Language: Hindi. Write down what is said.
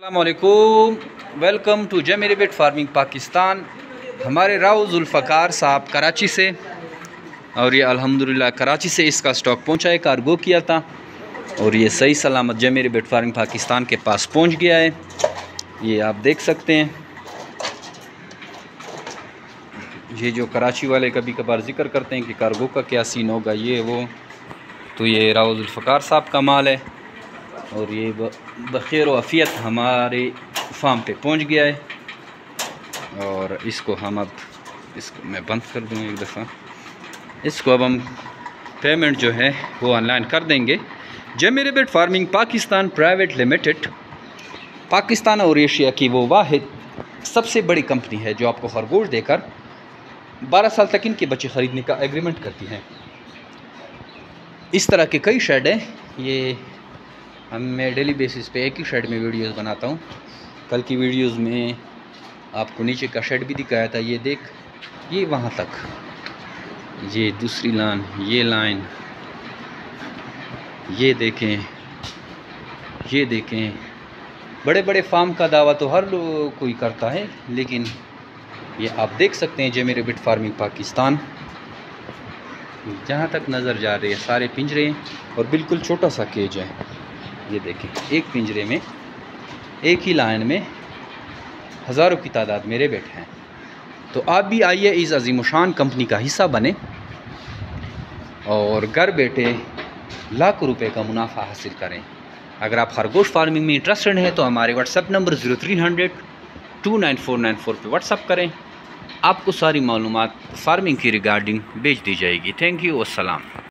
अस्सलामुअलैकुम, welcome to Zameer bit farming Pakistan. हमारे राव जुल्फ़कार साहब कराची से, और ये अल्हम्दुलिल्लाह कराची से इसका स्टॉक पहुंचा है, कार्गो किया था और ये सही सलामत जमीर बिट फार्मिंग पाकिस्तान के पास पहुंच गया है। ये आप देख सकते हैं। ये जो कराची वाले कभी कभार जिक्र करते हैं कि कार्गो का क्या सीन होगा, ये वो, तो ये राव जुल्फ़कार साहब का माल है और ये बखैर व आफियत हमारे फार्म पे पहुंच गया है। और इसको हम अब मैं बंद कर दूँगा एक दफ़ा। इसको अब हम पेमेंट जो है वो ऑनलाइन कर देंगे। Zameer bit farming Pakistan private limited Pakistan और एशिया की वो वाहिद सबसे बड़ी कंपनी है जो आपको खरगोश देकर 12 साल तक इनके बच्चे ख़रीदने का एग्रीमेंट करती है। इस तरह के कई शेड हैं। ये मैं डेली बेसिस पे एक ही शेड में वीडियोस बनाता हूँ। कल की वीडियोस में आपको नीचे का शेड भी दिखाया था। ये देख, ये वहाँ तक, ये दूसरी लाइन, ये लाइन, ये देखें, ये देखें। बड़े बड़े फार्म का दावा तो हर कोई करता है, लेकिन ये आप देख सकते हैं जमीर बिट फार्मिंग पाकिस्तान, जहाँ तक नज़र जा रही है सारे पिंजरे हैं और बिल्कुल छोटा सा केज है। ये देखें, एक पिंजरे में एक ही लाइन में हज़ारों की तादाद मेरे बैठे हैं। तो आप भी आइए इस अजीमुशान कंपनी का हिस्सा बने और घर बैठे लाखों रुपए का मुनाफा हासिल करें। अगर आप खरगोश फार्मिंग में इंटरेस्टेड हैं तो हमारे व्हाट्सएप नंबर 0300 29494 पे व्हाट्सएप करें। आपको सारी मालूमात फार्मिंग की रिगार्डिंग भेज दी जाएगी। थैंक यू, अस्सलाम।